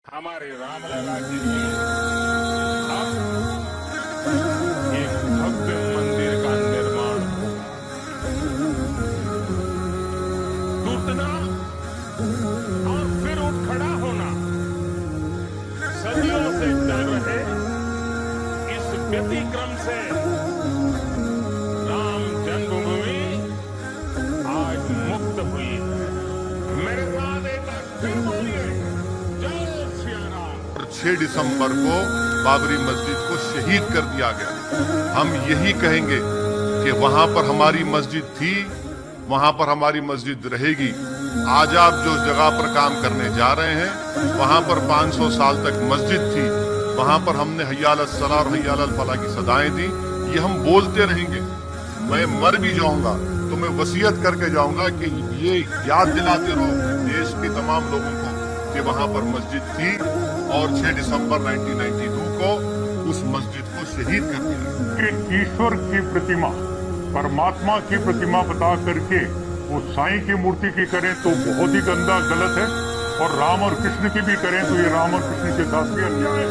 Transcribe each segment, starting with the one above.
हमारे रामलला के लिए अब एक भव्य मंदिर का निर्माण होगा। टूटना और फिर उठ खड़ा होना सदियों से चल रहे इस व्यतिक्रम से राम जन्मभूमि आज मुक्त हुई है। मेरे साथ एक बार फिर बोलिए, जय श्री राम। 6 दिसंबर को बाबरी मस्जिद को शहीद कर दिया गया। हम यही कहेंगे कि वहां पर हमारी मस्जिद थी, वहां पर हमारी मस्जिद रहेगी। आज आप जो जगह पर काम करने जा रहे हैं, वहां पर 500 साल तक मस्जिद थी, वहां पर हमने हय्या अलस सलाह और हय्या अलल फलाह की सदाएं दी। ये हम बोलते रहेंगे। मैं मर भी जाऊंगा तो मैं वसीयत करके जाऊंगा कि ये याद दिलाते रहो देश के तमाम लोगों को कि वहां पर मस्जिद थी और 6 दिसंबर 1992 को उस मस्जिद को शहीद कर दिया। कि ईश्वर की प्रतिमा, परमात्मा की प्रतिमा बता करके वो साईं की मूर्ति की करें तो बहुत ही गंदा गलत है, और राम और कृष्ण की भी करें तो ये राम और कृष्ण के साथ भी अन्याय है।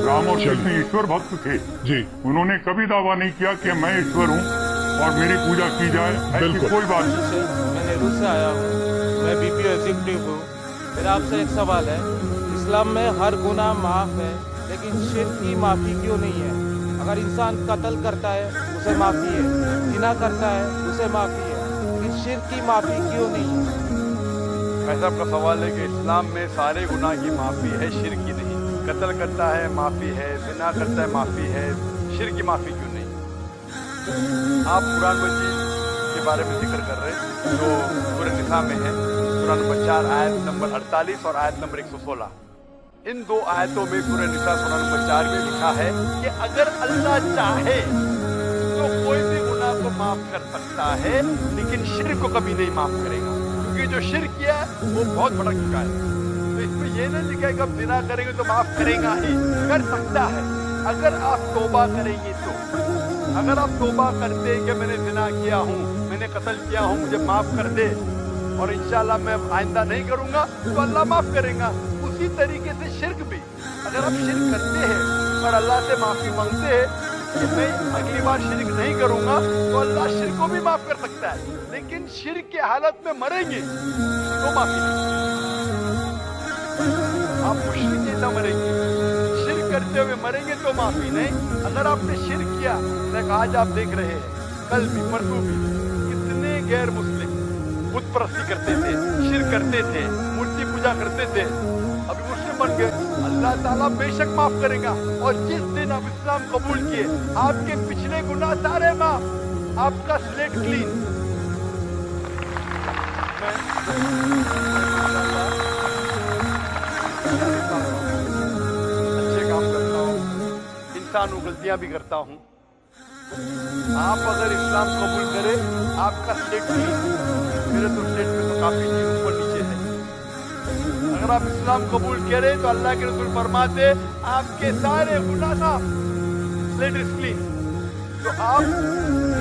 राम और कृष्ण ईश्वर भक्त थे जी, उन्होंने कभी दावा नहीं किया कि मैं ईश्वर हूँ और मेरी पूजा की जाए, ऐसी कोई बात नहीं। मैं नेहरू से आया हूँ, मैं बीपीओ एग्जीक्यूटिव हूँ। मेरा आपसे एक सवाल है, इस्लाम में हर गुनाह माफ है, लेकिन शिर्क की माफी क्यों नहीं है? अगर इंसान कत्ल करता है उसे माफी है, जिना करता है उसे माफी है, लेकिन शिर्क की माफी क्यों नहीं है? ऐसा आपका सवाल है कि इस्लाम में सारे गुनाह की माफी है, शिर्क की नहीं। कत्ल करता है माफी है, जिना करता है माफी है, शिर्क की माफी क्यों नहीं? आप कुरान मजीद के बारे में जिक्र कर रहे हैं जो सूरह निसा में है, सूरह नंबर 4 आयत नंबर 48 और आयत नंबर 116। इन दो आयतों में सूरह निसा सूरह नंबर 4 में लिखा है कि अगर अल्लाह चाहे तो कोई भी गुनाह को माफ कर सकता है, लेकिन शिर्क को कभी नहीं माफ करेगा, क्योंकि जो शिर्क किया है वो बहुत बड़ा चुका है। तो इसमें ये नहीं लिखा है कि आप जिना करेंगे तो माफ करेगा ही, कर सकता है अगर आप तौबा करेंगे तो। अगर आप तौबा करते हैं कि मैंने जिना किया हूँ, मैंने कत्ल किया हूँ, मुझे माफ कर दे और इंशाल्लाह मैं आइंदा नहीं करूंगा, तो अल्लाह माफ करेगा। उसी तरीके से शिर्क भी, अगर आप शिर्क करते हैं और अल्लाह से माफी मांगते हैं कि मैं अगली बार शिर्क नहीं करूंगा, तो अल्लाह शिर्क को भी माफ कर सकता है। लेकिन शिर्क की हालत में मरेंगे तो माफी नहीं, आप मुश्रिक जैसा मरेंगे। शिर्क करते हुए मरेंगे तो माफी नहीं। अगर आपने शिर्क किया, आज आप देख रहे हैं, कल भी परसों भी कितने गैर मुस्लिम बुत परस्ती करते थे, शिर्क करते थे, मूर्ति पूजा करते थे, अभी मुस्लिम बन गए। अल्लाह ताला बेशक माफ करेगा। और जिस दिन आप इस्लाम कबूल किए, आपके पिछले गुनाह सारे माफ, आपका स्लेट क्लीन। अच्छे काम करता हूँ, इंसान हूँ, गलतियां भी करता हूँ। आप अगर इस्लाम कबूल करें, आपका स्लेट क्लीन। मेरे तो स्लेट में तो काफी चीज ऊपर नीचे है। अगर आप इस्लाम कबूल करें तो अल्लाह के रसूल फरमाते आपके सारे गुनाह माफ, स्लेट इज क्लीन। तो आप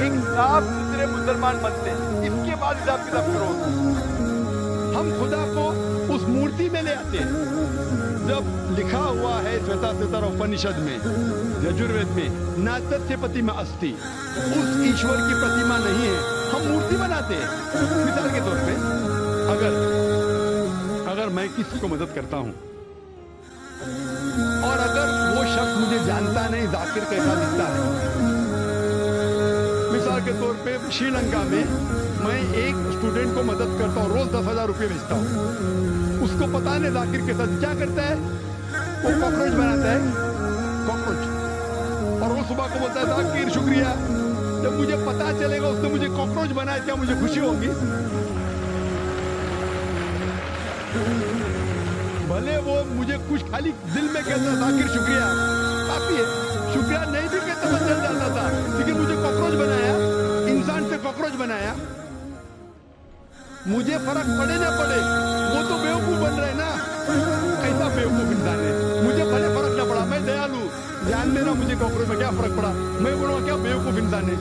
एक साफ सुथरे मुसलमान बनते हैं। इसके बाद हिसाब किताब करो। हम खुदा को उस मूर्ति में ले आते हैं। जब लिखा हुआ है श्वेताश्वतर उपनिषद में, यजुर्वेद में, नातस्य प्रतिमा अस्ति, उस ईश्वर की प्रतिमा नहीं है, हम मूर्ति बनाते हैं। मिसाल के तौर पे अगर मैं किसी को मदद करता हूं और अगर वो शख्स मुझे जानता नहीं, जाकिर कैसा दिखता है। मिसाल के तौर पे श्रीलंका में मैं एक स्टूडेंट को मदद करता हूँ, रोज 10,000 रुपये भेजता हूँ। उसको पता नहीं जाकिर के साथ क्या करता है, वो कॉकरोच बनाता है, कॉकरोच। और वो सुबह को बोलता है जाकिर शुक्रिया। जब मुझे पता चलेगा उसने मुझे कॉकरोच बनाया, क्या मुझे खुशी होगी? भले वो मुझे कुछ खाली दिल में कहता जाकिर शुक्रिया, काफी है। शुक्रिया नहीं भी कहता मैं चल जाता था, लेकिन मुझे कॉकरोच बनाया, इंसान से कॉकरोच बनाया। मुझे फर्क पड़े ना पड़े, वो तो बेवकूफ बन रहे ना। कैसा बेवकूफ इंसान है? मुझे भले फर्क ना पड़ा, मैं दयालु, ध्यान देना, मुझे कॉकरोच में क्या फर्क पड़ा? मैं बोलूँगा क्या बेवकूफ इंसान है,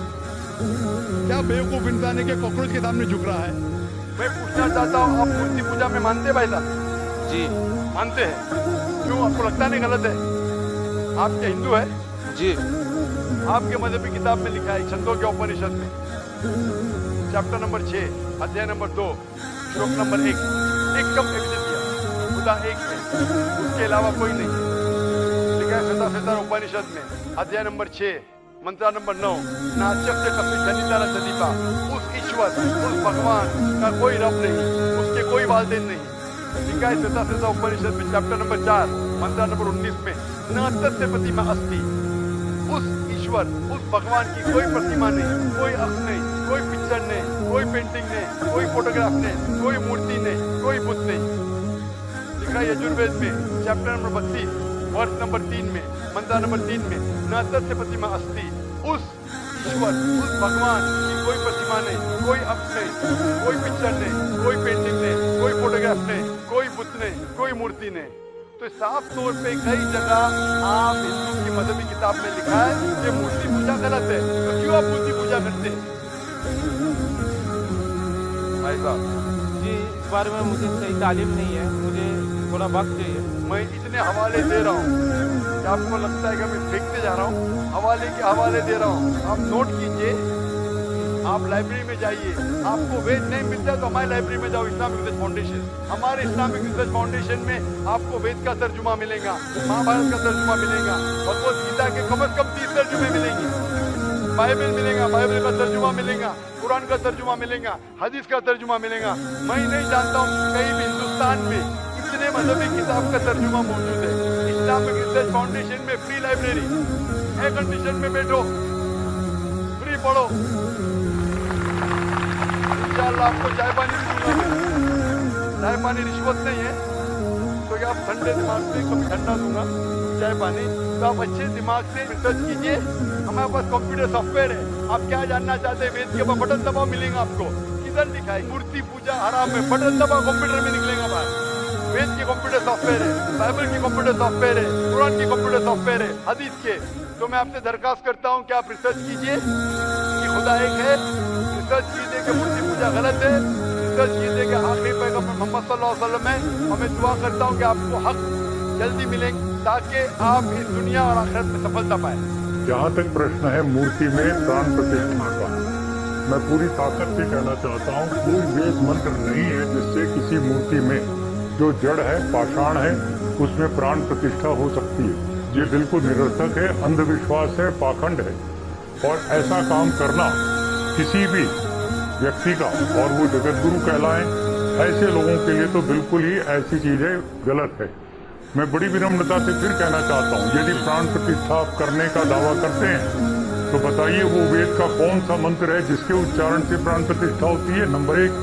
क्या बेवकूफ इंसान है कि कॉकरोच के सामने झुक रहा है। मैं पूछना चाहता हूँ, आप मूर्ति पूजा में मानते भाई साहब? जी मानते हैं। क्यों, आपको लगता नहीं गलत है? आप क्या हिंदू है? जी। आपके मजहबी किताब में लिखा है छंदों के उपनिषद में चैप्टर नंबर 6 अध्याय नंबर 2 श्लोक नंबर 1 एकदम एविडेंस दिया, खुदा एक है, उसके अलावा कोई नहीं है। लिखा है श्वेता उपनिषद में अध्याय नंबर 6 मंत्र नंबर 9, नाचक से कपि जनिता न सदीपा, उस ईश्वर उस भगवान का कोई रब नहीं, उसके कोई वालदेन नहीं। लिखा है श्वेता उपनिषद में चैप्टर नंबर 4 मंत्र नंबर 19 में न तस्य प्रतिमा अस्ति, उस ईश्वर उस भगवान की कोई प्रतिमा नहीं, कोई अक्ष नहीं, कोई पिक्चर नहीं, कोई पेंटिंग नहीं, कोई फोटोग्राफ नहीं, कोई मूर्ति नहीं, कोई बुत नहीं। लिखा है यजुर्वेद में चैप्टर नंबर 32 वर्ष नंबर 3 में मंत्र नंबर 3 में न तस्य प्रतिमा अस्ति, उस ईश्वर उस भगवान की कोई प्रतिमा नहीं, कोई अक्ष नहीं, कोई पिक्चर नहीं, कोई पेंटिंग नहीं, कोई फोटोग्राफ नहीं, कोई बुत नहीं, कोई मूर्ति नहीं। तो साफ तौर पे कई जगह आप हिंदू की मजहबी किताब में लिखा है कि मूर्ति पूजा गलत है, तो क्यों आप मूर्ति पूजा करते हैं? भाई साहब जी, इस बारे में मुझे सही तालीम नहीं है, मुझे थोड़ा वक्त चाहिए। मैं इतने हवाले दे रहा हूँ कि आपको लगता है कि मैं फेंकते जा रहा हूँ, हवाले के हवाले दे रहा हूँ। आप नोट कीजिए, आप लाइब्रेरी में जाइए, आपको वेद नहीं मिलता तो हमारी लाइब्रेरी में जाओ, इस्लामिक रिसर्च फाउंडेशन। हमारे इस्लामिक रिसर्च फाउंडेशन में आपको वेद का तर्जुमा मिलेगा, महाभारत का तर्जुमा मिलेगा, भगवत गीता के कम से कम 30 तर्जुमे मिलेंगे, बाइबल मिलेगा, बाइबल का तर्जुमा मिलेगा, कुरान का तर्जुमा मिलेगा, हदीस का तर्जुमा मिलेगा। मैं नहीं जानता हूँ कहीं भी हिंदुस्तान में इतने मजहबी किताब का तर्जुमा मौजूद है। इस्लामिक रिसर्च फाउंडेशन में फ्री लाइब्रेरी, एयर कंडीशन में बैठो, फ्री पढ़ो, इंशाअल्लाह आपको चाय पानी दूंगा मैं। चाय पानी रिश्वत नहीं है, तो क्या आप ठंडे दिमाग से कभी ठंडा दूंगा चाय पानी, तो आप अच्छे दिमाग से रिसर्च कीजिए। हमारे पास कंप्यूटर सॉफ्टवेयर है, आप क्या जानना चाहते हैं वेद के ऊपर बटन दबाओ, मिलेगा आपको। किधर लिखा है मूर्ति पूजा हराम है, बटन दबाओ कंप्यूटर में निकलेगा बाहर। वेद के कंप्यूटर सॉफ्टवेयर है, बाइबल की कंप्यूटर सॉफ्टवेयर है, कुरान की कंप्यूटर सॉफ्टवेयर है, हदीस के। तो मैं आपसे दरखास्त करता हूँ कि आप रिसर्च कीजिए कि खुदा एक है, रिसर्च कीजिए कि मूर्ति पूजा गलत है, रिसर्च कीजिए कि आखिरी पैगंबर मोहम्मद सल्लल्लाहु अलैहि वसल्लम है। और मैं दुआ करता हूँ कि आपको हक जल्दी मिलेंगे ताकि आप इस दुनिया और आखिरत में सफलता पाए। जहाँ तक प्रश्न है मूर्ति में प्राण प्रतिष्ठा का, मैं पूरी ताकत से कहना चाहता हूँ कोई वेद मंत्र नहीं है जिससे किसी मूर्ति में जो जड़ है, पाषाण है, उसमें प्राण प्रतिष्ठा हो सकती है। ये बिल्कुल निरर्थक है, अंधविश्वास है, पाखंड है। और ऐसा काम करना किसी भी व्यक्ति का, और वो जगत गुरु कहलाएं, ऐसे लोगों के लिए तो बिल्कुल ही ऐसी चीजें गलत है। मैं बड़ी विनम्रता से फिर कहना चाहता हूँ, यदि प्राण प्रतिष्ठा करने का दावा करते हैं तो बताइए वो वेद का कौन सा मंत्र है जिसके उच्चारण से प्राण प्रतिष्ठा होती है? नंबर 1।